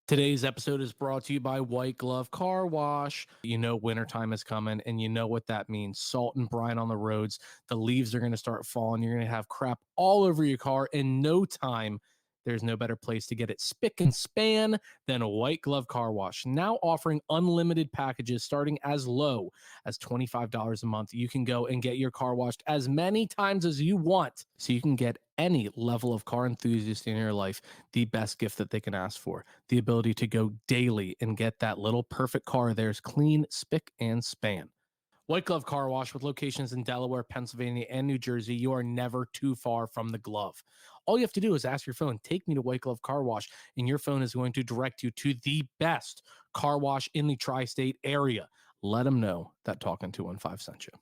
Today's episode is brought to you by White Glove Car Wash. You know wintertime is coming, and you know what that means. Salt and brine on the roads. The leaves are going to start falling. You're going to have crap all over your car in no time. There's no better place to get it spick and span than a White Glove Car Wash. Now offering unlimited packages starting as low as $25 a month. You can go and get your car washed as many times as you want, so you can get any level of car enthusiast in your life the best gift that they can ask for. The ability to go daily and get that little perfect car of theirs clean, spick, and span. White Glove Car Wash with locations in Delaware, Pennsylvania, and New Jersey. You are never too far from the glove. All you have to do is ask your phone, take me to White Glove Car Wash, and your phone is going to direct you to the best car wash in the tri-state area. Let them know that Talkin 215 sent you.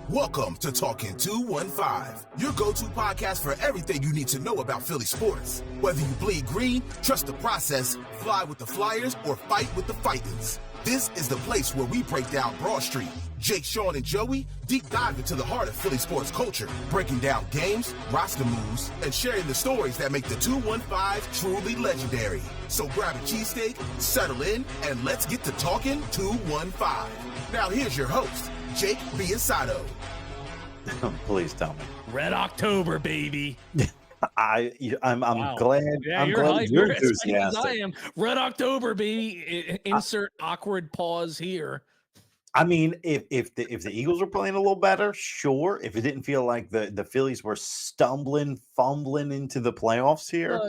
Welcome to Talkin 215, your go-to podcast for everything you need to know about Philly sports. Whether you bleed green, trust the process, fly with the Flyers, or fight with the Fightins, this is the place where we break down Broad Street. Jake, Sean, and Joey deep dive into the heart of Philly sports culture, breaking down games, roster moves, and sharing the stories that make the 215 truly legendary. So grab a cheesesteak, settle in, and let's get to Talkin 215. Now here's your host, Jake Biasato. Please tell me. Red October, baby. I'm Wow. glad. Yeah, I'm you're glad hyped. you're You're as hyped as I enthusiastic. am. Red October, baby. Insert awkward pause here. I mean, if the Eagles were playing a little better, sure. If it didn't feel like the Phillies were fumbling into the playoffs here,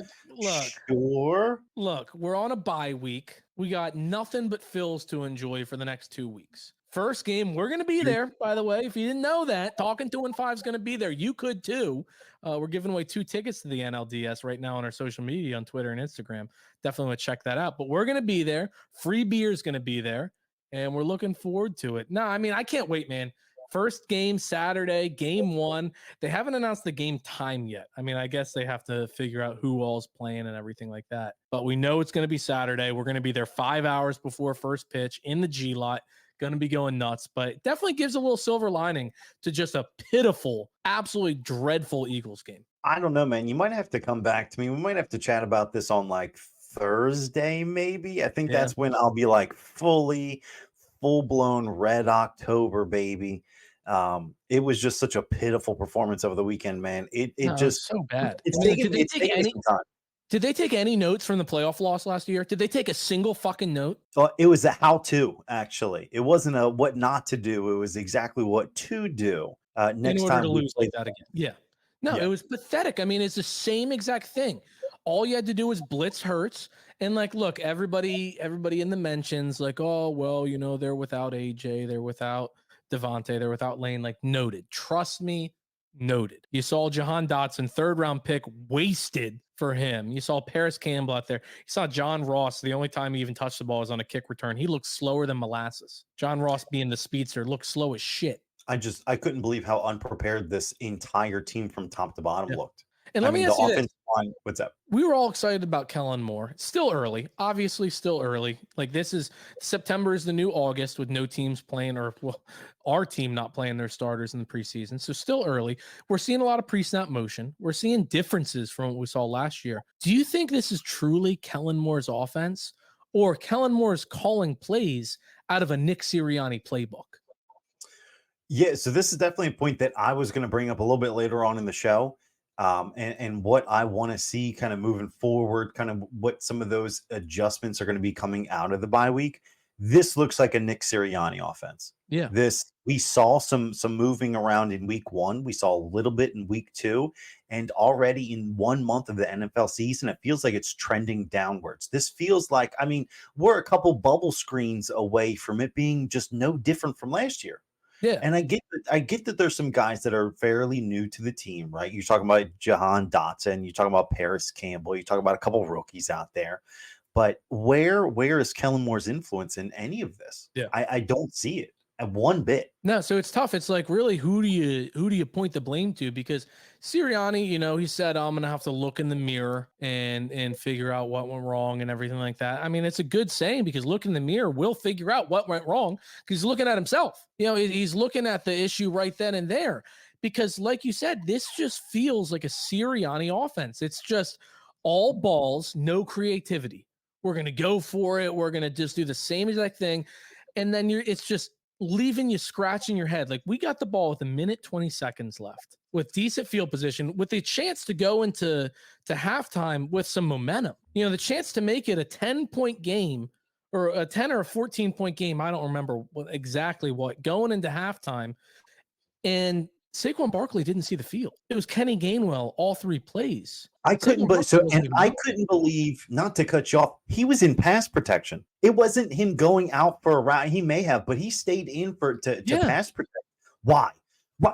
sure. Look, we're on a bye week. We got nothing but Phils to enjoy for the next 2 weeks. First game, we're going to be there, by the way. If you didn't know that, Talkin 215 is going to be there. You could too. We're giving away 2 tickets to the NLDS right now on our social media on Twitter and Instagram. Definitely want to check that out. But we're going to be there. Free beer is going to be there. And we're looking forward to it. No, I mean, I can't wait, man. First game, Saturday, game 1. They haven't announced the game time yet. I mean, I guess they have to figure out who all's playing and everything like that. But we know it's going to be Saturday. We're going to be there 5 hours before first pitch in the G lot. Going to be going nuts, but it definitely gives a little silver lining to just a pitiful, absolutely dreadful Eagles game. I don't know, man. You might have to come back to me. We might have to chat about this on like Thursday, maybe. I think that's when I'll be like full-blown Red October, baby. It was just such a pitiful performance over the weekend, man. It just so bad. Did they take any notes from the playoff loss last year? Did they take a single fucking note? It was a how-to, actually. It wasn't a what not to do. It was exactly what to do next time to lose like that again. Yeah. No, It was pathetic. I mean, it's the same exact thing. All you had to do was blitz Hurts. And like, look, everybody in the mentions, like, oh, well, you know, they're without AJ, they're without Devontae, they're without Lane. Like, noted. Trust me, noted. You saw Jahan Dotson, 3rd round pick, wasted for him. You saw Paris Campbell out there. You saw John Ross. The only time he even touched the ball was on a kick return. He looked slower than molasses. John Ross, being the speedster, looked slow as shit. I couldn't believe how unprepared this entire team from top to bottom looked. And let me ask you this. Line, what's up? We were all excited about Kellen Moore. Still early, obviously still early. Like, this is September is the new August with no teams playing, or well, our team not playing their starters in the preseason. So still early. We're seeing a lot of pre-snap motion. We're seeing differences from what we saw last year. Do you think this is truly Kellen Moore's offense, or Kellen Moore's calling plays out of a Nick Sirianni playbook? Yeah, so this is definitely a point that I was going to bring up a little bit later on in the show. And what I want to see kind of moving forward, kind of what some of those adjustments are going to be coming out of the bye week. This looks like a Nick Sirianni offense. Yeah. We saw some moving around in week 1. We saw a little bit in week 2, and already in 1 month of the NFL season, it feels like it's trending downwards. This feels like, I mean, we're a couple bubble screens away from it being just no different from last year. Yeah. And I get that there's some guys that are fairly new to the team, right? You're talking about Jahan Dotson, you're talking about Paris Campbell, you're talking about a couple of rookies out there. But where is Kellen Moore's influence in any of this? Yeah. I don't see it at one bit. No, so it's tough. It's like, really, who do you point the blame to? Because Sirianni, you know, he said, I'm going to have to look in the mirror and figure out what went wrong and everything like that. I mean, it's a good saying, because look in the mirror, we'll figure out what went wrong, because he's looking at himself. You know, he's looking at the issue right then and there, because like you said, this just feels like a Sirianni offense. It's just all balls, no creativity. We're going to go for it. We're going to just do the same exact thing. And then it's just leaving you scratching your head. Like, we got the ball with 1:20 left with decent field position, with the chance to go into halftime with some momentum. You know, the chance to make it a 10-point game or a 10 or a 14-point game. I don't remember exactly what, going into halftime. And Saquon Barkley didn't see the field. It was Kenny Gainwell all 3 plays. I couldn't believe, not to cut you off, he was in pass protection. It wasn't him going out for a route. He may have, but he stayed in to pass protect. Why?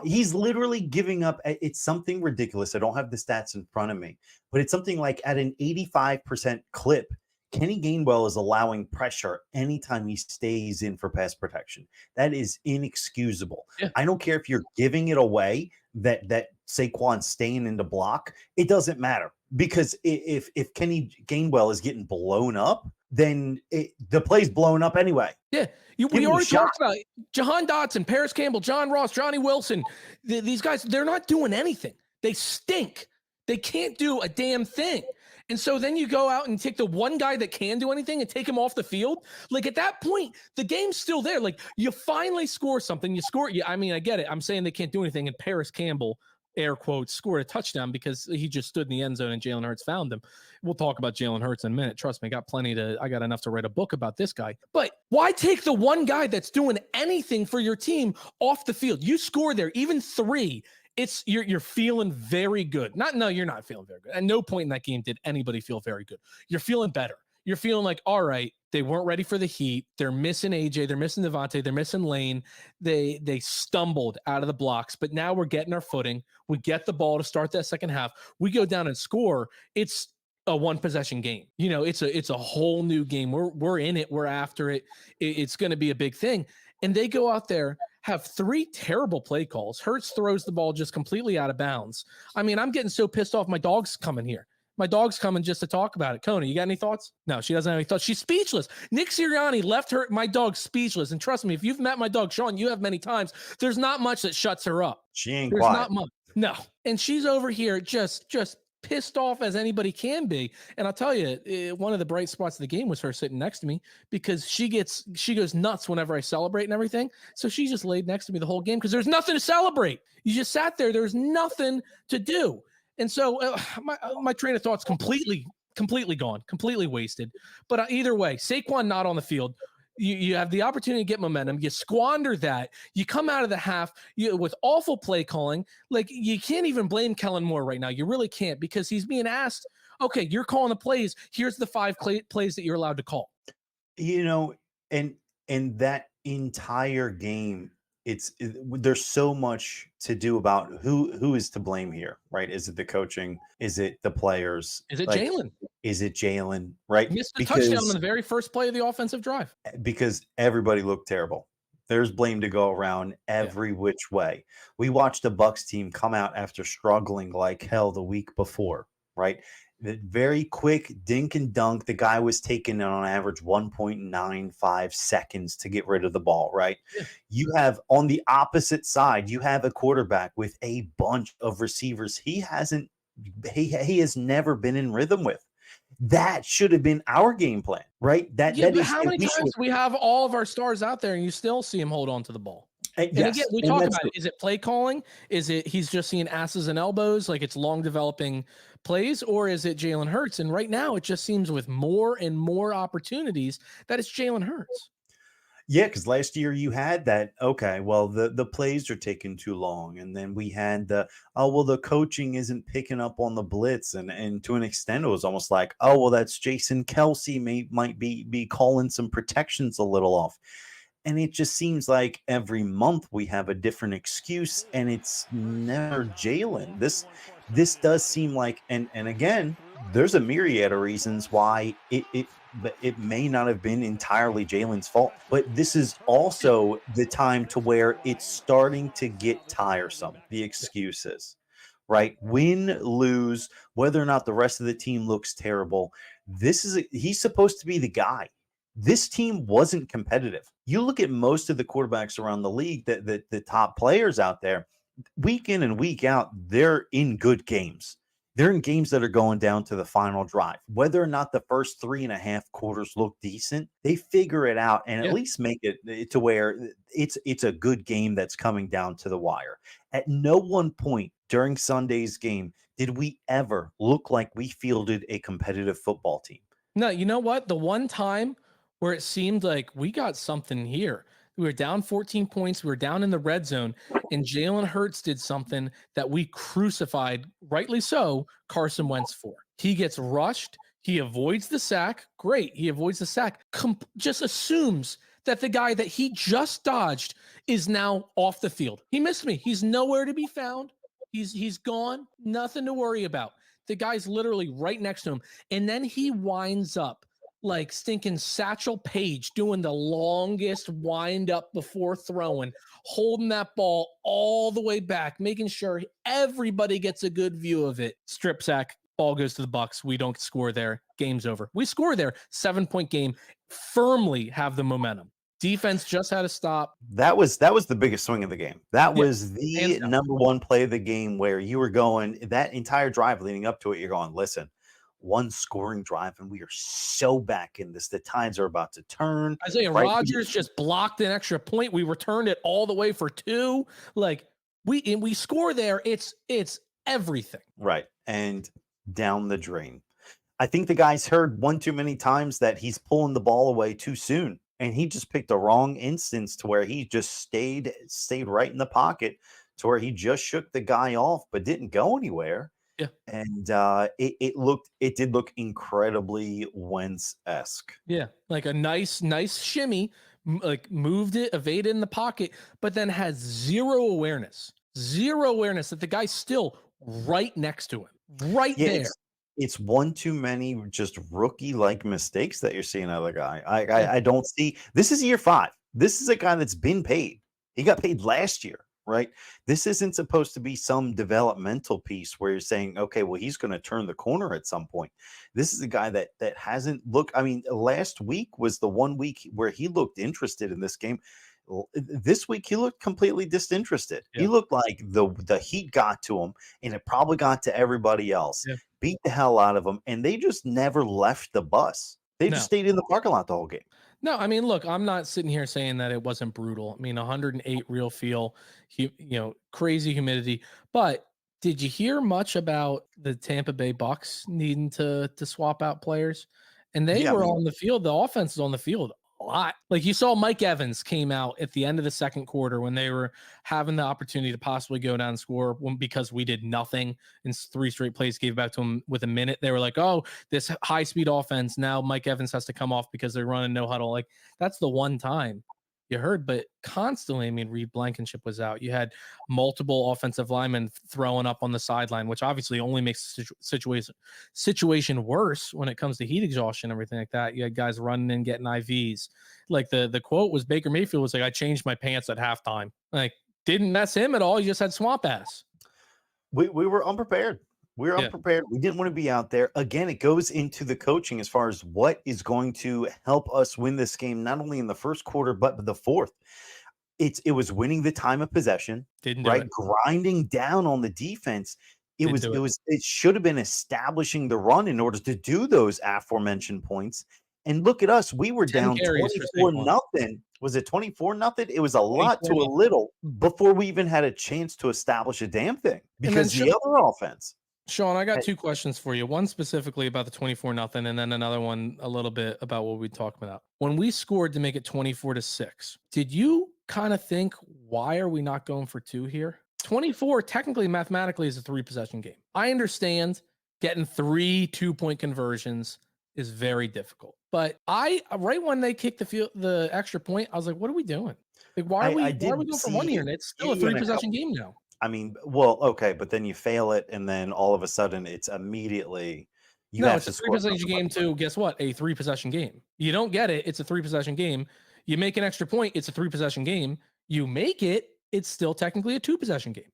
He's literally giving up. It's something ridiculous. I don't have the stats in front of me, but it's something like at an 85% clip, Kenny Gainwell is allowing pressure anytime he stays in for pass protection. That is inexcusable. Yeah. I don't care if you're giving it away, that Saquon's staying in the block. It doesn't matter, because if Kenny Gainwell is getting blown up, then the play's blown up anyway. Yeah. We already talked about it. Jahan Dotson, Paris Campbell, John Ross, Johnny Wilson. These guys, they're not doing anything. They stink. They can't do a damn thing. And so then you go out and take the one guy that can do anything and take him off the field. Like, at that point, the game's still there. Like, you finally score something. You score. I mean, I get it. I'm saying they can't do anything. And Paris Campbell, air quotes, scored a touchdown because he just stood in the end zone and Jalen Hurts found him. We'll talk about Jalen Hurts in a minute. Trust me, I got enough to write a book about this guy. But why take the one guy that's doing anything for your team off the field? You score there, even 3. It's you're feeling very good. No, you're not feeling very good. At no point in that game did anybody feel very good. You're feeling better. You're feeling like, all right, they weren't ready for the heat. They're missing AJ. They're missing Devontae. They're missing Lane. They stumbled out of the blocks, but now we're getting our footing. We get the ball to start that second half. We go down and score. It's a one possession game. You know, it's a whole new game. We're in it. We're after it. It's going to be a big thing. And they go out there, have 3 terrible play calls. Hurts throws the ball just completely out of bounds. I mean, I'm getting so pissed off. My dog's coming here. My dog's coming just to talk about it. Kona, you got any thoughts? No, she doesn't have any thoughts. She's speechless. Nick Sirianni left my dog speechless. And trust me, if you've met my dog, Sean, you have many times, there's not much that shuts her up. She ain't There's quiet. Not much. No. And she's over here just pissed off as anybody can be. And I'll tell you, one of the bright spots of the game was her sitting next to me, because she goes nuts whenever I celebrate and everything. So she just laid next to me the whole game because there's nothing to celebrate. You just sat there. There's nothing to do. And so my train of thought's completely gone, completely wasted. But either way, Saquon not on the field. You have the opportunity to get momentum. You squander that. You come out of the half with awful play calling. Like, you can't even blame Kellen Moore right now. You really can't, because he's being asked, okay, you're calling the plays. Here's the 5 plays that you're allowed to call. You know, and that entire game, there's so much to do about who is to blame here, right? Is it the coaching? Is it the players? Is it Jalen? Is it Jalen? Right? Missed a touchdown on the very first play of the offensive drive. Because everybody looked terrible. There's blame to go around every which way. We watched a Bucs team come out after struggling like hell the week before, right? The very quick dink and dunk. The guy was taking on average 1.95 seconds to get rid of the ball, right? Yeah. You have on the opposite side, you have a quarterback with a bunch of receivers he has never been in rhythm with. That should have been our game plan, right? But how many times we have all of our stars out there and you still see him hold on to the ball? And again, we talk about it. Is it play calling? Is it he's just seeing asses and elbows, like it's long developing plays, or is it Jalen Hurts? And right now, it just seems with more and more opportunities that it's Jalen Hurts. Yeah, because last year you had that, okay, well, the plays are taking too long. And then we had the coaching isn't picking up on the blitz. And to an extent, it was almost like, oh, well, that's Jason Kelsey might be calling some protections a little off. And it just seems like every month we have a different excuse, and it's never Jalen. This does seem like, and again, there's a myriad of reasons why it may not have been entirely Jalen's fault, but this is also the time to where it's starting to get tiresome, the excuses, right? Win, lose, whether or not the rest of the team looks terrible. He's supposed to be the guy. This team wasn't competitive. You look at most of the quarterbacks around the league, the top players out there, week in and week out, they're in good games. They're in games that are going down to the final drive. Whether or not the first 3.5 quarters look decent, they figure it out and at least make it to where it's a good game that's coming down to the wire. At no one point during Sunday's game did we ever look like we fielded a competitive football team. No, you know what? The one time where it seemed like we got something here. We were down 14 points. We were down in the red zone, and Jalen Hurts did something that we crucified, rightly so, Carson Wentz for. He gets rushed. He avoids the sack. Great. He avoids the sack. Just assumes that the guy that he just dodged is now off the field. He missed me. He's nowhere to be found. He's gone. Nothing to worry about. The guy's literally right next to him. And then he winds up like stinking Satchel Paige doing the longest wind up before throwing, holding that ball all the way back, making sure everybody gets a good view of it. Strip sack, ball goes to the Bucs. We don't score there. Game's over. We score there. 7-point game. Firmly have the momentum. Defense just had to stop. That was the biggest swing of the game. That was the number one play of the game where you were going that entire drive leading up to it. You're going, listen, one scoring drive, and we are so back in this. The tides are about to turn. Isaiah Rodgers just blocked an extra point. We returned it all the way for 2. Like we score there. It's everything. Right. And down the drain. I think the guys heard one too many times that he's pulling the ball away too soon. And he just picked the wrong instance to where he just stayed right in the pocket to where he just shook the guy off, but didn't go anywhere. Yeah. And it did look incredibly Wentz-esque. Yeah. Like a nice shimmy, like moved it, evaded in the pocket, but then has zero awareness that the guy's still right next to him, right there. It's one too many just rookie-like mistakes that you're seeing out of the guy. I don't see. This is year 5. This is a guy that's been paid. He got paid last year, right? This isn't supposed to be some developmental piece where you're saying, okay, well, he's going to turn the corner at some point. This is a guy that hasn't looked. I mean, last week was the one week where he looked interested in this game. This week he looked completely disinterested. Yeah. He looked like the heat got to him, and it probably got to everybody else. Yeah. Beat the hell out of him, and they just never left the bus. They just stayed in the parking lot the whole game. No, I mean, look, I'm not sitting here saying that it wasn't brutal. I mean, 108 real feel, crazy humidity. But did you hear much about the Tampa Bay Bucs needing to swap out players? And they were on the field. The offense is on the field a lot. Like you saw Mike Evans came out at the end of the second quarter when they were having the opportunity to possibly go down and score because we did nothing in 3 straight plays, gave back to them with a minute. They were like, oh, this high speed offense. Now Mike Evans has to come off because they're running no huddle. Like that's the one time you heard, but constantly, I mean, Reed Blankenship was out. You had multiple offensive linemen throwing up on the sideline, which obviously only makes the situation worse when it comes to heat exhaustion and everything like that. You had guys running in, getting IVs. Like the quote was Baker Mayfield was like, I changed my pants at halftime. Like didn't mess him at all. He just had swamp ass. We were unprepared. We were unprepared. We didn't want to be out there. Again, it goes into the coaching as far as what is going to help us win this game, not only in the first quarter, but the fourth. It was winning the time of possession, grinding down on the defense. It should have been establishing the run in order to do those aforementioned points. And look at us. We were down 24-0. Was it 24-0? It was a lot to a little before we even had a chance to establish a damn thing because the other offense. Sean, I got 2 questions for you. One specifically about the 24-0, and then another one a little bit about what we talked about. When we scored to make it 24-6, did you kind of think, why are we not going for 2 here? 24 technically, mathematically, is a 3-possession game. I understand getting 3 2-point conversions is very difficult, but right when they kicked the extra point, I was like, what are we doing? Like, why are we going for 1 here? And it's still a 3-possession game now. I mean, well, okay, but then you fail it, and then all of a sudden, it's immediately it's a 3-possession game too. Guess what? A 3-possession game. You don't get it. It's a 3-possession game. You make an extra point. It's a 3-possession game. You make it. It's still technically a 2-possession game.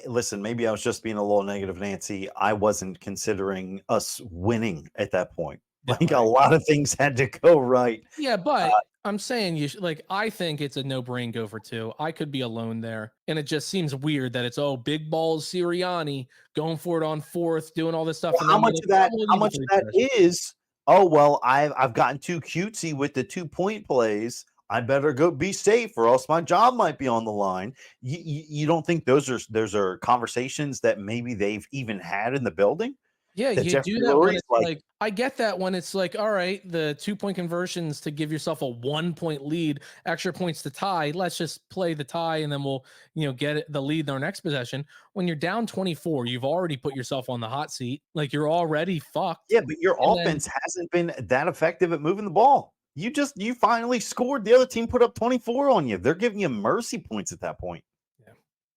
Listen, maybe I was just being a little negative, Nancy. I wasn't considering us winning at that point. Like a lot of things had to go right. Yeah, but I'm saying you should, like, I think it's a no-brain go for 2. I could be alone there. And it just seems weird that it's, oh, big balls Sirianni going for it on 4th, doing all this stuff. Well, And then be like, oh, we'll how leave it much to of the that possession. is, oh well, I've gotten too cutesy with the 2-point plays. I better go be safe, or else my job might be on the line. You don't think those are conversations that maybe they've even had in the building? Yeah, That you do Jeffrey that when Lurie's it's like, like, I get that when it's like, all right, the 2-point conversions to give yourself a 1-point lead, extra points to tie. Let's just play the tie and then we'll, get the lead in our next possession. When you're down 24, you've already put yourself on the hot seat. Like you're already fucked. yeah, but your And then offense hasn't been that effective at moving the ball. You finally scored. The other team put up 24 on you. They're giving you mercy points at that point. yeah,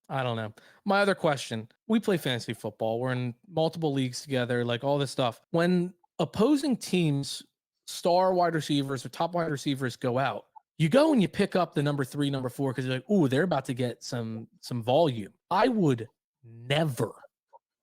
I don't know. My other question, we play fantasy football. We're in multiple leagues together, like all this stuff. When opposing teams, star wide receivers or top wide receivers go out, you go and you pick up the number 3, number 4, because you're like, oh, they're about to get some volume. I would never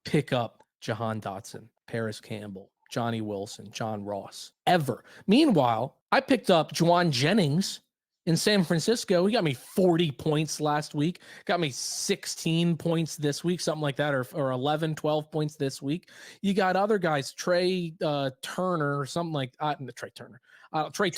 pick up Jahan Dotson, Paris Campbell, Johnny Wilson, John Ross, ever. Meanwhile, I picked up Juwan Jennings in San Francisco. He got me 40 points last week, got me 16 points this week, something like that, or 11, 12 points this week. You got other guys, Trey Turner or something like Trey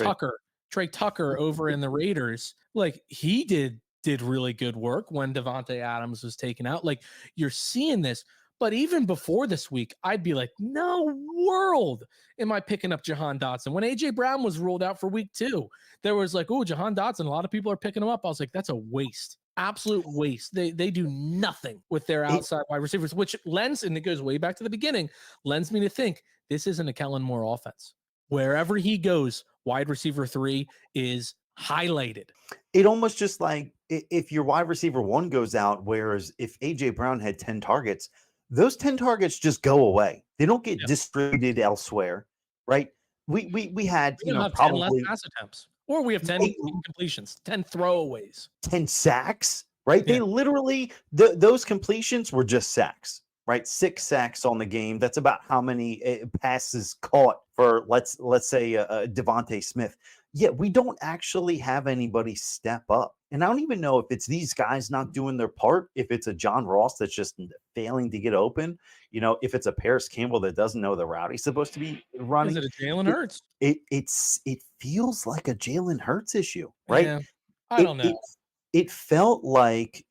Tucker over in the Raiders. Like he did really good work when Devontae Adams was taken out. Like you're seeing this. But even before this week, I'd be like, no world am I picking up Jahan Dotson. When A.J. Brown was ruled out for week 2, there was like, oh, Jahan Dotson. A lot of people are picking him up. I was like, that's a waste. Absolute waste. They do nothing with their outside wide receivers, which lends, and it goes way back to the beginning, lends me to think this isn't a Kellen Moore offense. Wherever he goes, wide receiver 3 is highlighted. It almost just like if your wide receiver 1 goes out, whereas if A.J. Brown had 10 targets, those 10 targets just go away. They don't get distributed elsewhere, right? We had, We don't have 10 less pass attempts, or we have 10 incompletions, 10 throwaways, 10 sacks, right? Yeah. They literally those completions were just sacks, right? 6 sacks on the game. That's about how many passes caught for let's say Devontae Smith. Yet we don't actually have anybody step up. And I don't even know if it's these guys not doing their part, if it's a John Ross that's just failing to get open, if it's a Paris Campbell that doesn't know the route he's supposed to be running. Is it a Jalen Hurts? It feels like a Jalen Hurts issue, right? Yeah, I don't know. It felt like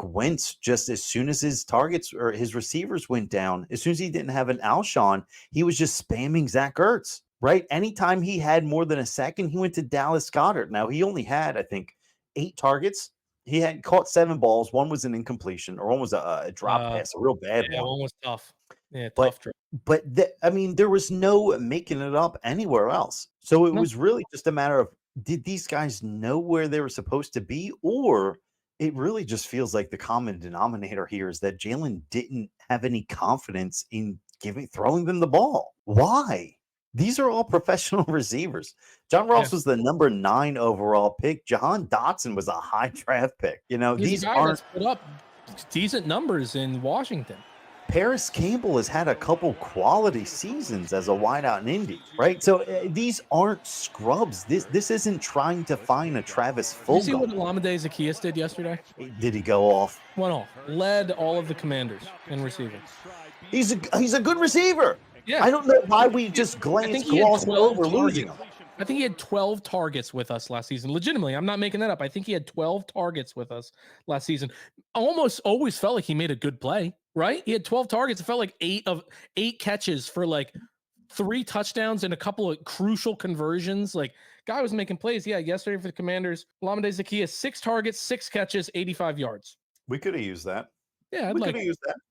Wentz, just as soon as his targets or his receivers went down, as soon as he didn't have an Alshon, he was just spamming Zach Ertz, right? Anytime he had more than a second, he went to Dallas Goedert. Now he only had, I think, 8 targets. He had caught 7 balls. 1 was an incompletion, or 1 was a drop pass, a real bad one. 1 was tough. Yeah, But tough. but I mean, there was no making it up anywhere else. So it was really just a matter of, did these guys know where they were supposed to be, or it really just feels like the common denominator here is that Jalen didn't have any confidence in throwing them the ball. Why? These are all professional receivers. John Ross was the number 9 overall pick. Jahan Dotson was a high draft pick. These aren't put up decent numbers in Washington. Paris Campbell has had a couple quality seasons as a wideout in Indy, right? So these aren't scrubs. This isn't trying to find a Travis Fulgham. You see what Olamide Zaccheaus did yesterday? Did he go off? Went off. Led all of the Commanders in receiving. He's a good receiver. Yeah. I don't know why we just glossed over losing him. I think he had 12 targets with us last season. Legitimately, I'm not making that up. I think he had 12 targets with us last season. Almost always felt like he made a good play, right? He had 12 targets. It felt like 8 catches for like 3 touchdowns and a couple of crucial conversions. Like, guy was making plays. Yeah, yesterday for the Commanders, Olamide Zaccheaus, 6 targets, 6 catches, 85 yards. We could have used that. Yeah,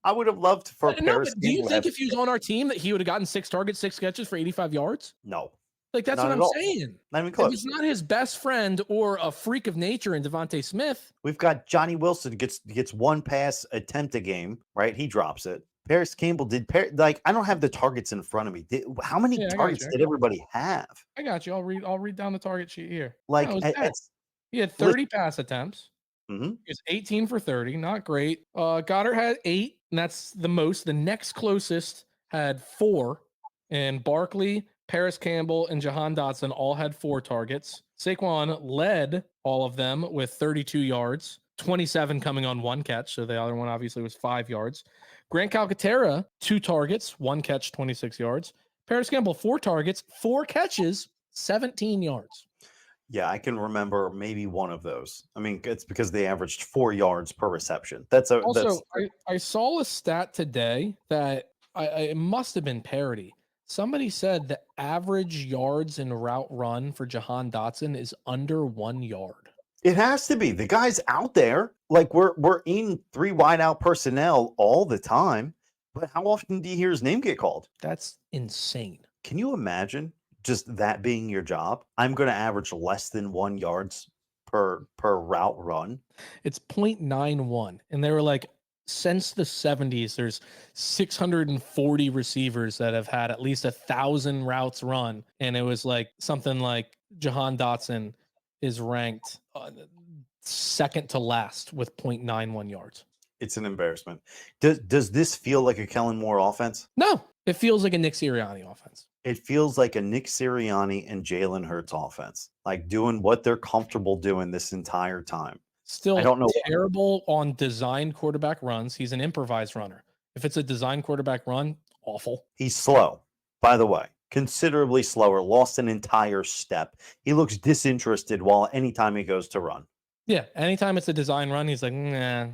I would have loved for Paris. Do you think if he was on our team that he would have gotten 6 targets, 6 catches for 85 yards? No. Like, that's what I'm saying. Not even close. If he's not his best friend or a freak of nature in Devontae Smith. We've got Johnny Wilson gets 1 pass attempt a game, right? He drops it. Paris Campbell I don't have the targets in front of me. How many targets did everybody have? I got you. I'll read down the target sheet here. He had 30 pass attempts. Mm-hmm. He was 18 for 30. Not great. Goddard had 8, and that's the most. The next closest had 4, And Barkley, Paris Campbell, and Jahan Dotson all had 4 targets. Saquon led all of them with 32 yards, 27 coming on 1 catch. So the other one obviously was 5 yards. Grant Calcaterra, 2 targets, 1 catch, 26 yards. Paris Campbell, 4 targets, 4 catches, 17 yards. Yeah, I can remember maybe one of those. I mean, it's because they averaged 4 yards per reception. That's I saw a stat today that it must have been parody. Somebody said the average yards in route run for Jahan Dotson is under 1 yard. It has to be. The guy's out there. Like we're in 3 wide out personnel all the time. But how often do you hear his name get called? That's insane. Can you imagine just that being your job? I'm going to average less than 1 yards per route run. It's 0.91. And they were like, since the 70s, there's 640 receivers that have had at least 1,000 routes run. And it was like something like Jahan Dotson is ranked second to last with 0.91 yards. It's an embarrassment. Does this feel like a Kellen Moore offense? No, it feels like a Nick Sirianni offense. It feels like a Nick Sirianni and Jalen Hurts offense, like doing what they're comfortable doing this entire time. Still, I don't know. Terrible on designed quarterback runs. He's an improvised runner. If it's a designed quarterback run, awful. He's slow, by the way, considerably slower, lost an entire step. He looks disinterested while anytime he goes to run. Yeah, anytime it's a design run, he's like, nah.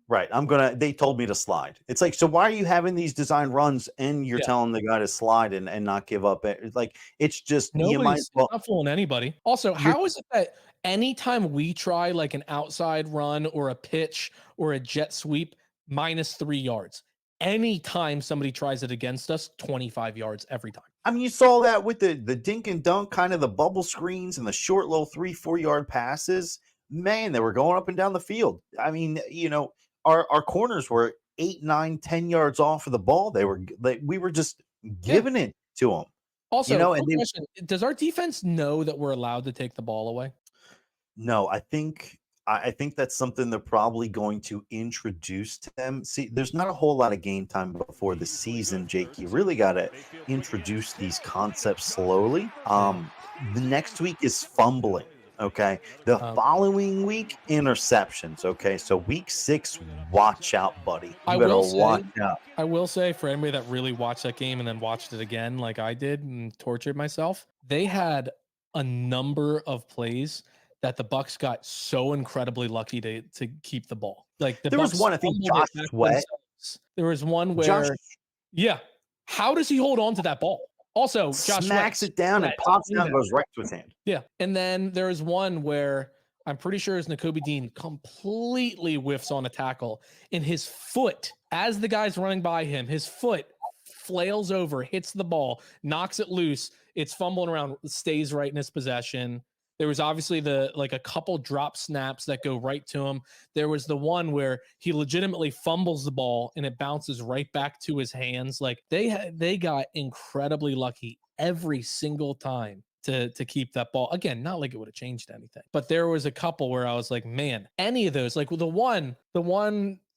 Right. They told me to slide. It's like, so why are you having these design runs and you're telling the guy to slide and not give up? It's like, it's just, nobody's not fooling anybody. Also, how is it that anytime we try like an outside run or a pitch or a jet sweep, -3 yards, anytime somebody tries it against us, 25 yards every time. I mean, you saw that with the dink and dunk, kind of the bubble screens and the short little 3-4 yard passes. Man, they were going up and down the field. I mean, our corners were 8, 9, 10 yards off of the ball. We were just giving it to them. Also, question, does our defense know that we're allowed to take the ball away? No, I think that's something they're probably going to introduce to them. See, there's not a whole lot of game time before the season, Jake. You really got to introduce these concepts slowly. The next week is fumbling. Okay. The following week, interceptions. Okay. So week 6, watch out, buddy. You better watch out. I will say, for anybody that really watched that game and then watched it again, like I did and tortured myself, they had a number of plays that the Bucs got so incredibly lucky to keep the ball. Like there was one, I think Josh Sweat. There was one where, how does he hold on to that ball? Also, Josh smacks it down and pops down and goes right to his hand. Yeah. And then there's one where I'm pretty sure it's Nakobe Dean completely whiffs on a tackle, and his foot, as the guy's running by him, his foot flails over, hits the ball, knocks it loose. It's fumbling around, stays right in his possession. There was obviously a couple drop snaps that go right to him. There was the one where he legitimately fumbles the ball and it bounces right back to his hands. Like they got incredibly lucky every single time to keep that ball. Again, not like it would have changed anything, but there was a couple where I was like, man, any of those, like the one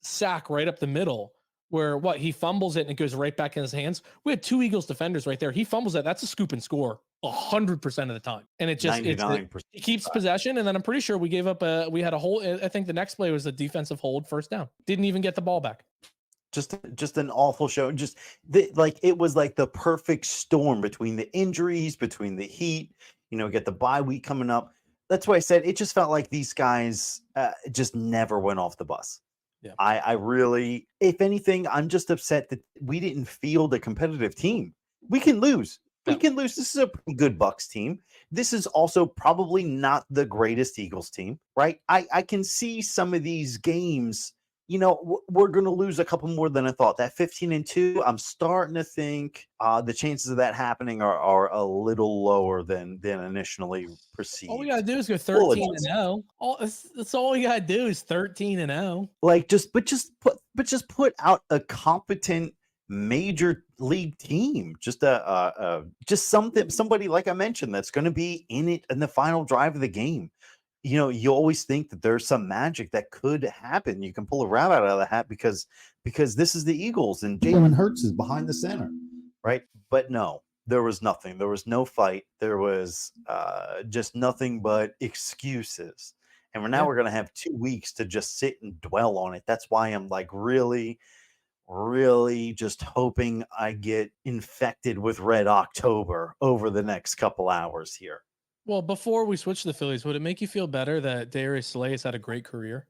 sack right up the middle where he fumbles it and it goes right back in his hands. We had 2 Eagles defenders right there. He fumbles it. That's a scoop and score 100% of the time. And it just, he keeps possession. And then I'm pretty sure we gave up we had a hold. I think the next play was a defensive hold, first down. Didn't even get the ball back. Just an awful show. It was like the perfect storm between the injuries, between the heat, get the bye week coming up. That's why I said it just felt like these guys just never went off the bus. Yeah. I really, if anything, I'm just upset that we didn't field a competitive team. We can lose. We can lose. This is a pretty good Bucs team. This is also probably not the greatest Eagles team, right? I can see some of these games, we're going to lose a couple more than I thought. That 15-2, I'm starting to think the chances of that happening are a little lower than initially perceived. All we got to do is go 13-0. That's all we got to do is 13-0. Like just put out a competent major league team, just somebody like I mentioned that's going to be in it in the final drive of the game. You always think that there's some magic that could happen. You can pull a rabbit out of the hat because this is the Eagles and Jalen Hurts is behind the center. right? But no, there was nothing. There was no fight. There was just nothing but excuses. And Yeah. we're going to have 2 weeks to just sit and dwell on it. That's why I'm like really, really just hoping I get infected with Red October over the next couple hours here. Well, before we switch to the Phillies, would it make you feel better that Darius Slay has had a great career?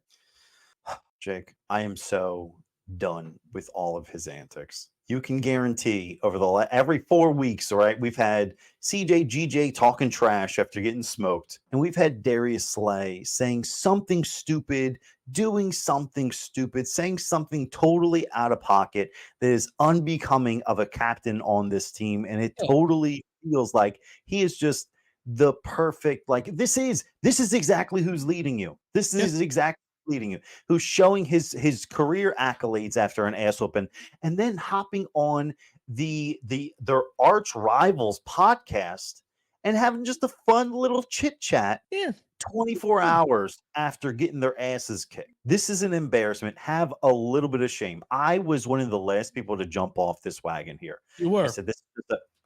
Jake, I am so done with all of his antics. You can guarantee over every 4 weeks, all right, we've had CJGJ talking trash after getting smoked, and we've had Darius Slay saying something stupid, doing something stupid, saying something totally out of pocket that is unbecoming of a captain on this team, and it Yeah. totally feels like he is just the perfect, like, this is exactly who's leading you. This is exactly leading you, who's showing his career accolades after an ass whooping, and then hopping on their arch rivals podcast and having just a fun little chit chat. Yeah. 24 hours after getting their asses kicked. This is an embarrassment. Have a little bit of shame. I was one of the last people to jump off this wagon here. You were. I said,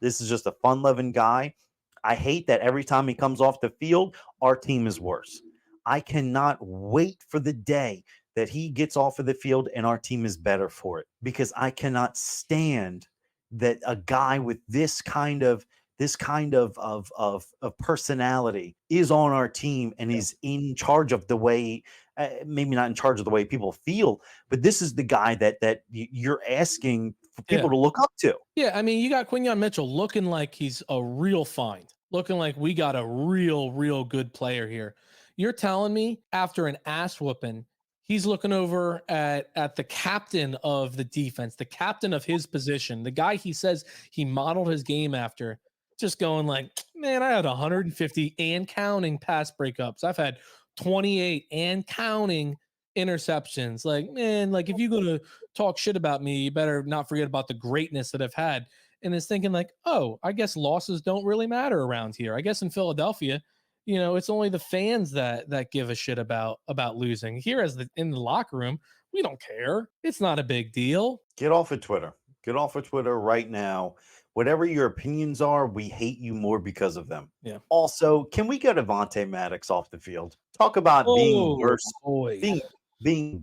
this is just a fun-loving guy. I hate that every time he comes off the field, our team is worse. I cannot wait for the day that he gets off of the field and our team is better for it, because I cannot stand that a guy with this kind of personality is on our team and is in charge of the way, maybe not in charge of the way people feel, but this is the guy that you're asking for people to look up to. Yeah, I mean, you got Quinyon Mitchell looking like he's a real find, looking like we got a real good player here. You're telling me after an ass whooping, he's looking over at the captain of the defense, the captain of his position, the guy he says he modeled his game after, just going like, man, I had 150 and counting pass breakups. I've had 28 and counting interceptions. Like, man, like if you're going to talk shit about me, you better not forget about the greatness that I've had. And is thinking like, oh, I guess losses don't really matter around here. I guess in Philadelphia, it's only the fans that give a shit about losing. Here, in the locker room, we don't care. It's not a big deal. Get off of Twitter. Get off of Twitter right now. Whatever your opinions are, we hate you more because of them. Yeah. Also, can we get Avonte Maddox off the field? Talk about being worse. Boy. Being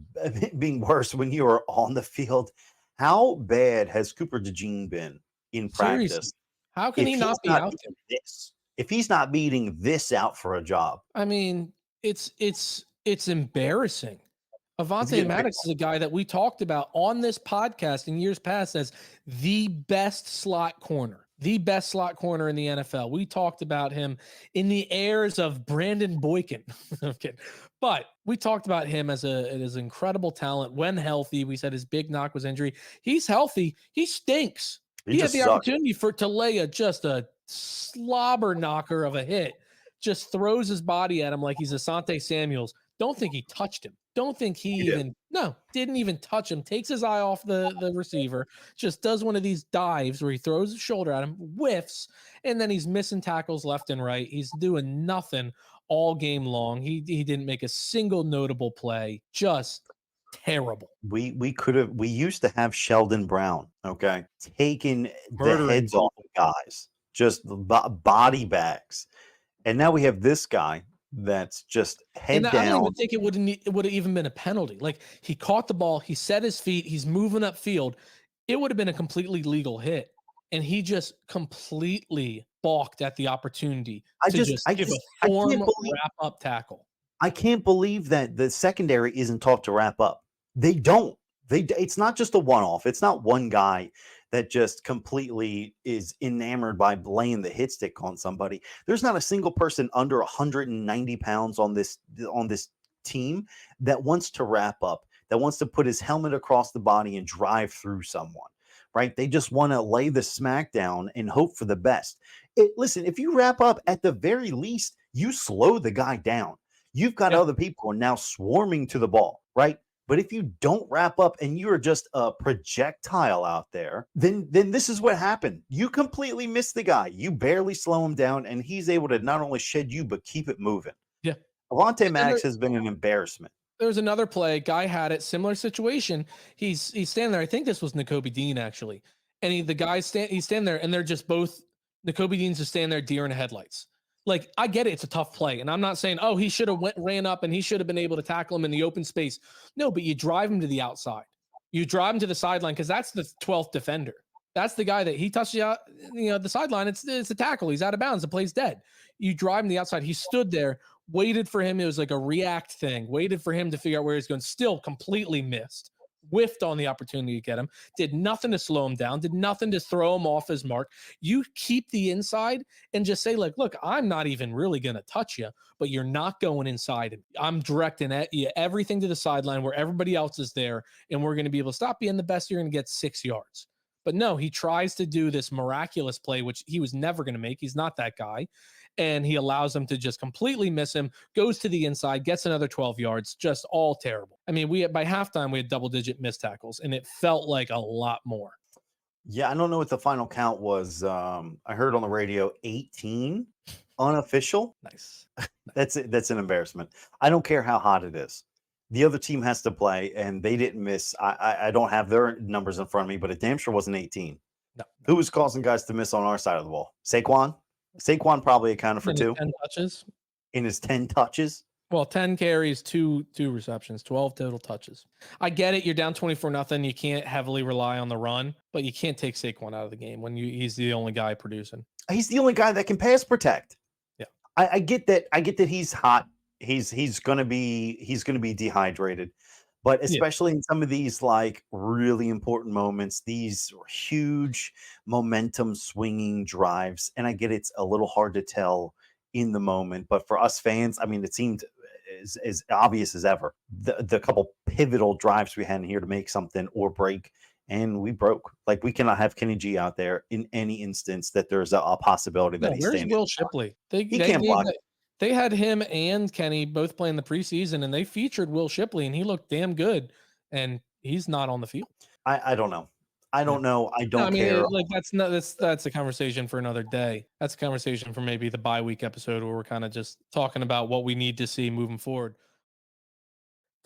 worse when you are on the field. How bad has Cooper DeJean been in practice? Seriously. How can he not be out there? If he's not beating this out for a job. I mean, it's embarrassing. Avonte Maddox is a guy that we talked about on this podcast in years past as the best slot corner in the NFL. We talked about him in the airs of Brandon Boykin. I'm kidding. But we talked about him as an incredible talent when healthy. We said his big knock was injury. He's healthy. He stinks. He had the opportunity to lay just a slobber knocker of a hit, just throws his body at him like he's Asante Samuels. Don't think he touched him. Don't think didn't even touch him. Takes his eye off the receiver, just does one of these dives where he throws his shoulder at him, whiffs, and then he's missing tackles left and right. He's doing nothing all game long. He didn't make a single notable play. Just terrible. We used to have Sheldon Brown, okay, taking the heads off of guys, just body bags, and now we have this guy that's just head down. I don't even think it would have even been a penalty. Like, he caught the ball, he set his feet, he's moving upfield. It would have been a completely legal hit, and he just completely balked at the opportunity to give a form wrap up tackle. I can't believe that the secondary isn't taught to wrap up. They don't. It's not just a one-off. It's not one guy that just completely is enamored by laying the hit stick on somebody. There's not a single person under 190 pounds on this team that wants to wrap up, that wants to put his helmet across the body and drive through someone, right? They just want to lay the smack down and hope for the best. Listen, if you wrap up, at the very least, you slow the guy down. You've got other people now swarming to the ball, right? But if you don't wrap up and you're just a projectile out there, then this is what happened. You completely miss the guy. You barely slow him down, and he's able to not only shed you, but keep it moving. Yeah. Avonte Maddox has been an embarrassment. There's another play. Guy had it. Similar situation. He's standing there. I think this was Nakobe Dean, actually. and he's standing there, and they're just both Nakobe Dean's just standing there, deer in the headlights. Like, I get it, it's a tough play, and I'm not saying, oh, he should have ran up and he should have been able to tackle him in the open space. No, but you drive him to the outside. You drive him to the sideline because that's the 12th defender. That's the guy that he touches out, the sideline. It's a tackle. He's out of bounds. The play's dead. You drive him to the outside. He stood there, waited for him. It was like a react thing. Waited for him to figure out where he's going. Still completely missed. Whiffed on the opportunity to get him. Did nothing to slow him down. Did nothing to throw him off his mark. You keep the inside and just say, like, look, I'm not even really going to touch you, but you're not going inside. I'm directing at you everything to the sideline where everybody else is there, and we're going to be able to stop you. And the best, you're going to get 6 yards. But no, he tries to do this miraculous play, which he was never going to make. He's not that guy. And he allows him to just completely miss him, goes to the inside, gets another 12 yards, just all terrible. I mean, by halftime, we had double-digit missed tackles, and it felt like a lot more. Yeah, I don't know what the final count was. I heard on the radio 18 unofficial. Nice. That's an embarrassment. I don't care how hot it is. The other team has to play, and they didn't miss. I don't have their numbers in front of me, but it damn sure wasn't 18. No. Who was causing guys to miss on our side of the ball? Saquon? Saquon probably accounted for 2. 10 touches. In his 10 touches? Well, 10 carries, two receptions, 12 total touches. I get it. You're down 24-0. You can't heavily rely on the run, but you can't take Saquon out of the game when he's the only guy producing. He's the only guy that can pass protect. Yeah. I get that. I get that he's hot. He's gonna be dehydrated, but especially in some of these like really important moments, these huge momentum swinging drives, and I get it's a little hard to tell in the moment, but for us fans, I mean, it seemed as obvious as ever. The couple pivotal drives we had in here to make something or break, and we broke. Like, we cannot have Kenny G out there in any instance that there's a possibility that he's staying. Where's Will Shipley? He can't block. They had him and Kenny both playing the preseason, and they featured Will Shipley, and he looked damn good, and he's not on the field. I don't know. I don't know. I don't care. Like, that's a conversation for another day. That's a conversation for maybe the bye week episode where we're kind of just talking about what we need to see moving forward.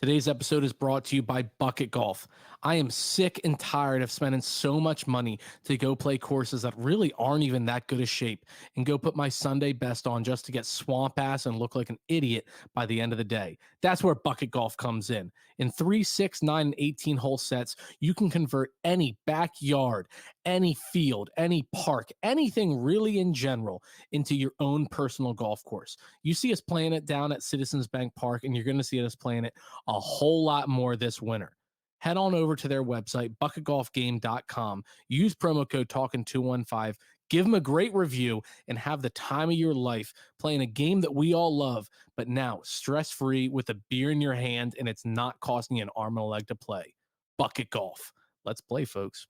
Today's episode is brought to you by Bucket Golf. I am sick and tired of spending so much money to go play courses that really aren't even that good a shape and go put my Sunday best on just to get swamp ass and look like an idiot by the end of the day. That's where Bucket Golf comes in. In 3, 6, 9, and 18 hole sets, you can convert any backyard, any field, any park, anything really in general into your own personal golf course. You see us playing it down at Citizens Bank Park, and you're going to see us playing it a whole lot more this winter. Head on over to their website, bucketgolfgame.com. Use promo code TALKIN215. Give them a great review and have the time of your life playing a game that we all love, but now stress-free with a beer in your hand, and it's not costing you an arm and a leg to play. Bucket Golf. Let's play, folks.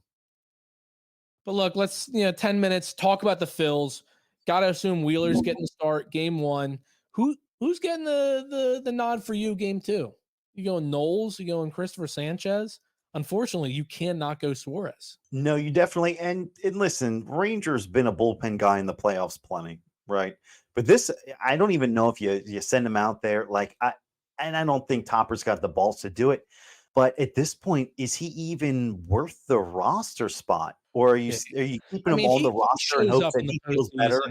But look, let's 10 minutes talk about the Phils. Got to assume Wheeler's getting the start game 1. Who's getting the nod for you game 2? You going Knowles? You going Christopher Sanchez? Unfortunately, you cannot go Suarez. No, you definitely and listen, Ranger's been a bullpen guy in the playoffs plenty, right? But this, I don't even know if you send him out there. Like, I don't think Topper's got the balls to do it. But at this point, is he even worth the roster spot, or are you keeping him on the roster in hopes that he feels better?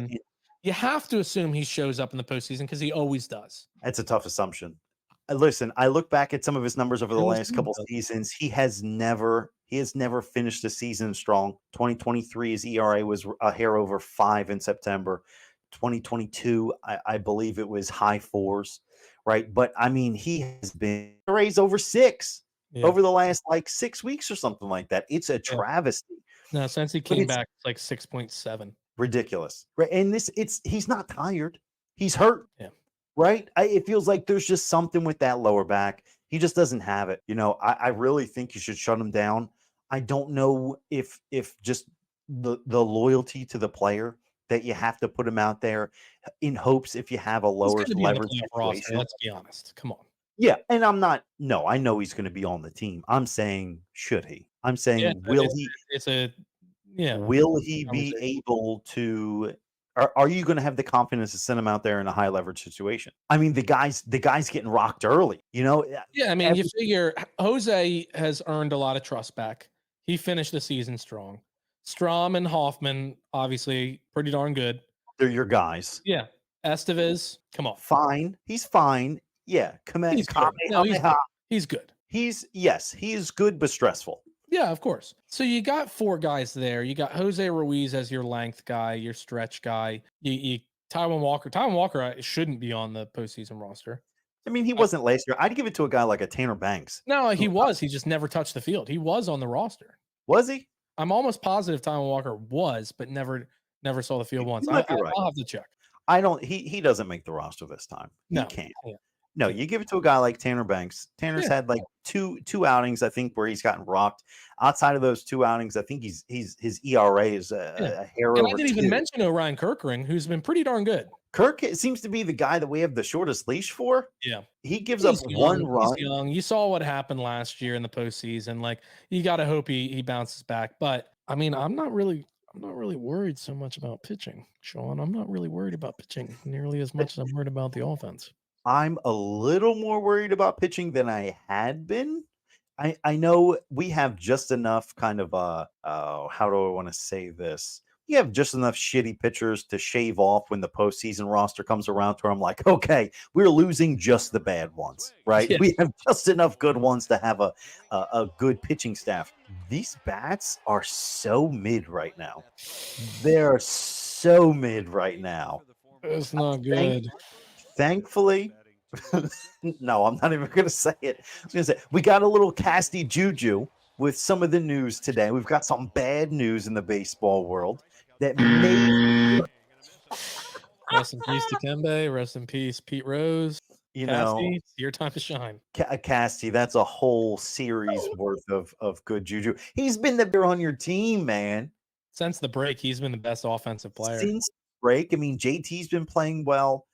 You have to assume he shows up in the postseason because he always does. That's a tough assumption. Listen, I look back at some of his numbers over the last couple seasons. He has never finished the season strong. 2023, his ERA was a hair over 5 in September. 2022, I believe it was high 4s, right? But I mean, he has been raised over 6 over the last 6 weeks or something like that. It's a travesty. No, since he came back, it's like 6.7. Ridiculous, right? And he's not tired. He's hurt. Yeah. Right? It feels like there's just something with that lower back. He just doesn't have it. I really think you should shut him down. I don't know if just the loyalty to the player that you have to put him out there in hopes if you have a lower leverage situation. Let's be honest. Come on. Yeah, and I know he's going to be on the team. I'm saying, should he? I'm saying, will he? Will he be able to? Are you going to have the confidence to send him out there in a high leverage situation? I mean, the guy's getting rocked early, Yeah, I mean, you figure Jose has earned a lot of trust back. He finished the season strong. Strom and Hoffman, obviously pretty darn good. They're your guys. Yeah. Estevez, come on. Fine. He's fine. Yeah. He's good. No, he's good. He is good, but stressful. Yeah, of course. So you got 4 guys there. You got Jose Ruiz as your length guy, your stretch guy. You Taijuan Walker. Taijuan Walker shouldn't be on the postseason roster. I mean, he wasn't last year. I'd give it to a guy like a Tanner Banks. No, he was. He just never touched the field. He was on the roster. Was he? I'm almost positive Taijuan Walker was, but never saw the field once. Right. I'll have to check. I don't. He doesn't make the roster this time. No, he can't. Yeah. No, you give it to a guy like Tanner Banks. Tanner's had like two outings, I think, where he's gotten rocked. Outside of those 2 outings, I think his ERA is a hair over. And I didn't even mention Orion Kirkering, who's been pretty darn good. Kirk seems to be the guy that we have the shortest leash for. Yeah, he gives up one run. He's young. You saw what happened last year in the postseason. Like, you got to hope he bounces back. But I mean, I'm not really worried so much about pitching, Sean. I'm not really worried about pitching nearly as much as I'm worried about the offense. I'm a little more worried about pitching than I had been. I know we have just enough kind of how do I want to say this? We have just enough shitty pitchers to shave off when the postseason roster comes around to where I'm like, okay, we're losing just the bad ones, right? Yeah. We have just enough good ones to have a good pitching staff. These bats are so mid right now. They're so mid right now. It's not good. Thankfully, no, I'm not even going to say it. I was going to say, we got a little Casty Juju with some of the news today. We've got some bad news in the baseball world that may. Rest in peace to Kembe. Rest in peace, Pete Rose. Casty, it's your time to shine. Casty, that's a whole series worth of good juju. He's been there on your team, man. Since the break, he's been the best offensive player. Since the break, I mean, JT's been playing well.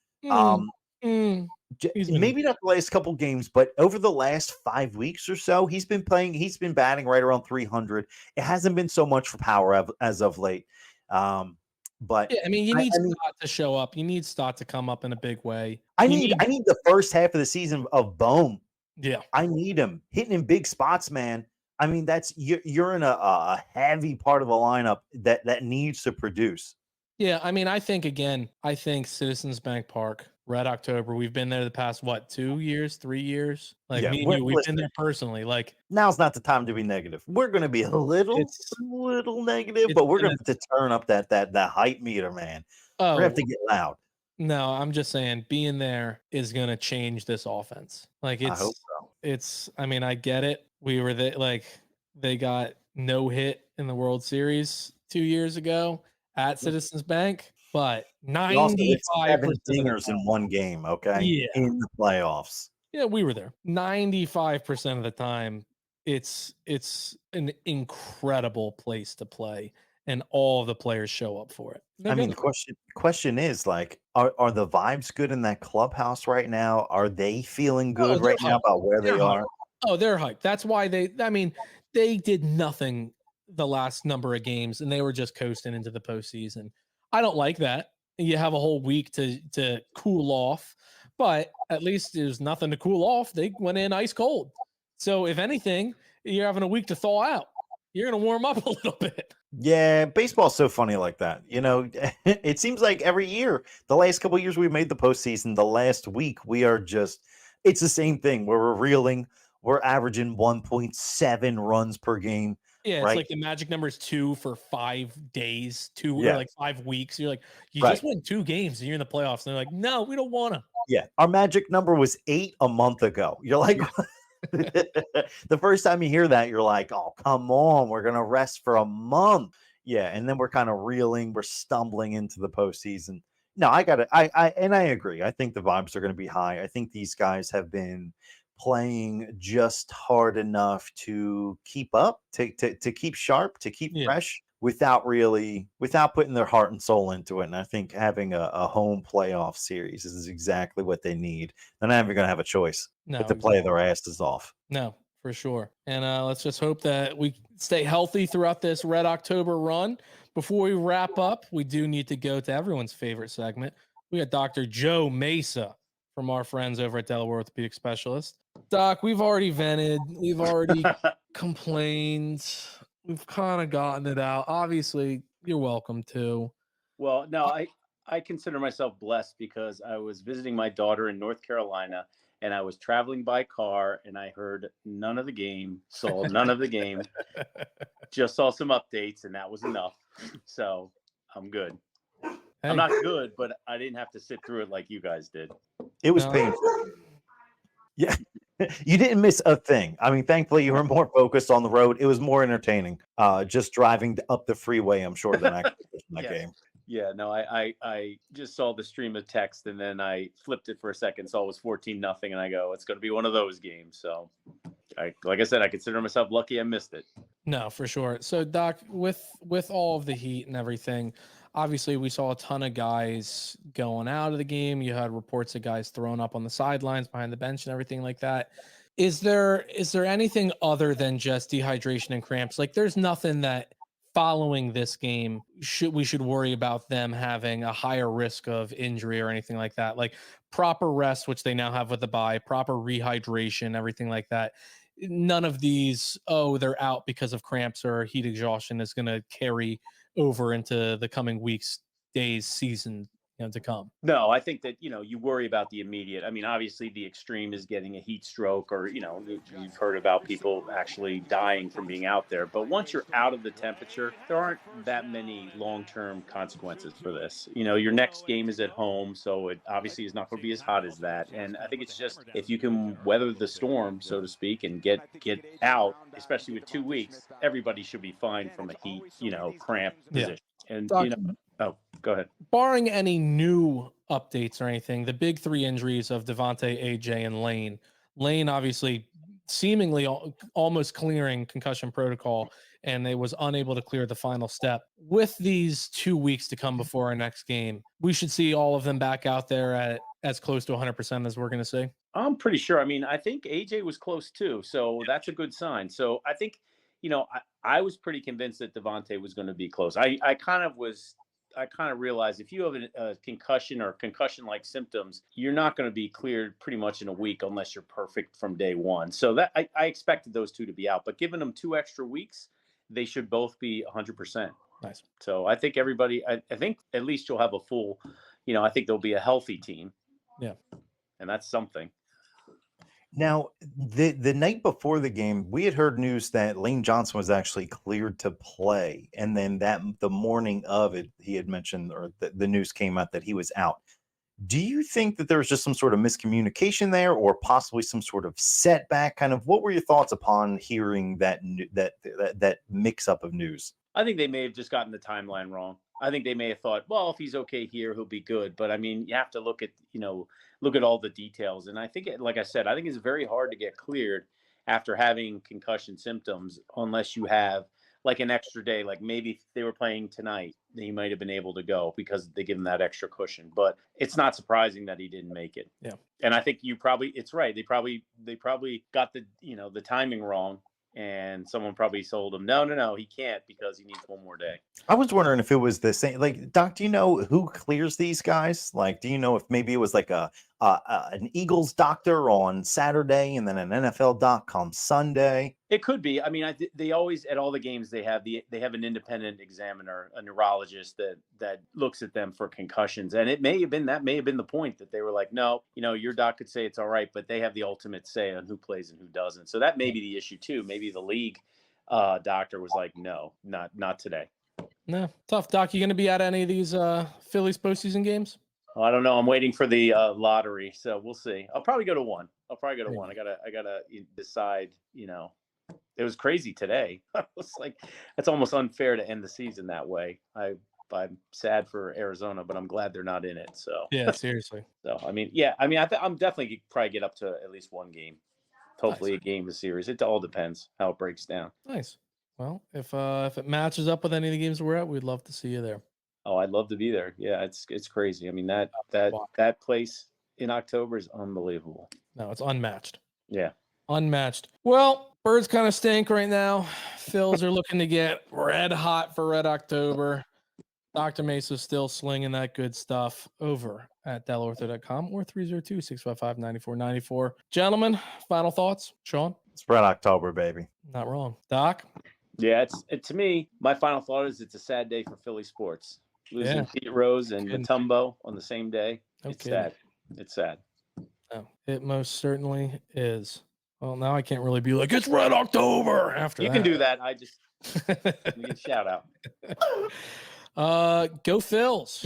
Maybe not the last couple games, but over the last 5 weeks or so, he's been batting right around 300. It hasn't been so much for power as of late. But yeah, I mean, you need Stott to show up. You need Stott to come up in a big way. I need the first half of the season of Bohm. Yeah, I need him hitting in big spots, man. I mean, you're in a heavy part of the lineup that needs to produce. Yeah, I mean, I think Citizens Bank Park, Red October, we've been there the past, 2 years, 3 years? Like, me and you, we've been there personally. Like, now's not the time to be negative. We're going to be a little negative, but we're going to have to turn up that hype meter, man. We're going to have to get loud. No, I'm just saying being there is going to change this offense. Like, I hope so. I mean, I get it. We were they got no hit in the World Series 2 years ago at Citizens Bank, but 95% dingers in one game, okay? Yeah. In the playoffs. Yeah, we were there. 95% of the time, it's an incredible place to play, and all of the players show up for it. I mean, the question is, like, are the vibes good in that clubhouse right now? Are they feeling good right now about where they are? Oh, they're hyped. That's why they did nothing the last number of games, and they were just coasting into the postseason. I don't like that. You have a whole week to cool off, but at least there's nothing to cool off. They went in ice cold. So if anything, you're having a week to thaw out. You're going to warm up a little bit. Yeah, baseball's so funny like that. You know, it seems like every year, the last couple of years we made the postseason, the last week we are it's the same thing where we're reeling. We're averaging 1.7 runs per game. Yeah, it's right? like the magic number is 2 for 5 days, or like 5 weeks. You're like, just won 2 games and you're in the playoffs. And they're like, no, we don't want to. Yeah, our magic number was 8 a month ago. You're like, the first time you hear that, you're like, oh, come on, we're going to rest for a month. Yeah, and then we're kind of reeling. We're stumbling into the postseason. No, I agree. I think the vibes are going to be high. I think these guys have been playing just hard enough to keep up, to keep sharp, to keep fresh without putting their heart and soul into it. And I think having a home playoff series is exactly what they need. They're not even going to have a choice but to play their asses off. No, for sure. And let's just hope that we stay healthy throughout this Red October run. Before we wrap up, we do need to go to everyone's favorite segment. We got Dr. Joe Mesa from our friends over at Delaware Orthopedic Specialist. Doc, we've already vented. We've already complained. We've kind of gotten it out. Obviously, you're welcome to. Well, no, I consider myself blessed because I was visiting my daughter in North Carolina and I was traveling by car and I heard none of the game, saw none of the game, just saw some updates and that was enough. So I'm good. Hey, I'm not good, but I didn't have to sit through it like you guys did. It was No. painful. Yeah. You didn't miss a thing. I mean, thankfully, you were more focused on the road. It was more entertaining. Just driving up the freeway, I'm sure, than actually watching that Yes. game. Yeah, no, I just saw the stream of text and then I flipped it for a second, saw it was 14-0, and I go, it's going to be one of those games. So, like I said, I consider myself lucky I missed it. No, for sure. So, Doc, with all of the heat and everything, obviously we saw a ton of guys going out of the game. You had reports of guys thrown up on the sidelines, behind the bench, and everything like that. Is there anything other than just dehydration and cramps? Like, there's nothing that following this game we should worry about them having a higher risk of injury or anything like that. Like proper rest, which they now have with the bye, proper rehydration, everything like that. None of these, they're out because of cramps or heat exhaustion is going to carry over into the coming weeks, days, season, to come. No, I think that, you worry about the immediate. I mean, obviously the extreme is getting a heat stroke or, you've heard about people actually dying from being out there. But once you're out of the temperature, there aren't that many long-term consequences for this. Your next game is at home, so it obviously is not going to be as hot as that. And I think it's just if you can weather the storm, so to speak, and get out, especially with 2 weeks, everybody should be fine from a heat, cramp position. And, oh, go ahead. Barring any new updates or anything, the big three injuries of Devontae, AJ, and Lane. Lane obviously seemingly almost clearing concussion protocol, and they was unable to clear the final step. With these 2 weeks to come before our next game, we should see all of them back out there at as close to 100% as we're going to see. I'm pretty sure. I mean, I think AJ was close too, so that's a good sign. So I think, I was pretty convinced that Devontae was going to be close. I kind of realized if you have a concussion or concussion-like symptoms, you're not going to be cleared pretty much in a week unless you're perfect from day one. So that I expected those two to be out, but giving them 2 extra weeks, they should both be 100%. Nice. So I think everybody, I think at least you'll have a full, I think there'll be a healthy team. Yeah. And that's something. Now, the night before the game, we had heard news that Lane Johnson was actually cleared to play. And then the morning of it, he had mentioned, or the news came out that he was out. Do you think that there was just some sort of miscommunication there or possibly some sort of setback? Kind of what were your thoughts upon hearing that mix up of news? I think they may have just gotten the timeline wrong. I think they may have thought, well, if he's okay here, he'll be good. But I mean, you have to look at all the details. And I think, like I said, I think it's very hard to get cleared after having concussion symptoms unless you have like an extra day. Like maybe if they were playing tonight, he might have been able to go because they give him that extra cushion. But it's not surprising that he didn't make it. Yeah. And I think it's right. They probably got the timing wrong. And someone probably told him, no, he can't because he needs one more day. I was wondering if it was the same. Like, Doc, do you know who clears these guys? Like, do you know if maybe it was like an Eagles doctor on Saturday and then an NFL doc on Sunday? It could be. I mean, they always at all the games they have an independent examiner, a neurologist that looks at them for concussions. And that may have been the point that they were like, no, your doc could say it's all right, but they have the ultimate say on who plays and who doesn't. So that may be the issue too. Maybe the league doctor was like, no, not today. No, tough. Doc, you going to be at any of these Phillies postseason games? I don't know. I'm waiting for the lottery, so we'll see. I'll probably go to one. I gotta decide. It was crazy today. I was like, it's almost unfair to end the season that way. I'm sad for Arizona, but I'm glad they're not in it. So yeah, seriously. So I'm definitely probably get up to at least one game. Hopefully, nice. A game of the series. It all depends how it breaks down. Nice. Well, if it matches up with any of the games we're at, we'd love to see you there. Oh, I'd love to be there. Yeah, it's crazy. I mean, that place in October is unbelievable. No, it's unmatched. Yeah. Unmatched. Well, birds kind of stink right now. Phils are looking to get red hot for Red October. Dr. Mesa's still slinging that good stuff over at DellOrtho.com or 302-655-9494. Gentlemen, final thoughts? Sean? It's Red October, baby. Not wrong. Doc? Yeah, to me, my final thought is it's a sad day for Philly sports. Losing Pete Rose and Mutombo on the same day. It's sad. It's sad. Oh, it most certainly is. Well, now I can't really be like, it's Red October after you that. can do that. I just you can shout out. Go Phils.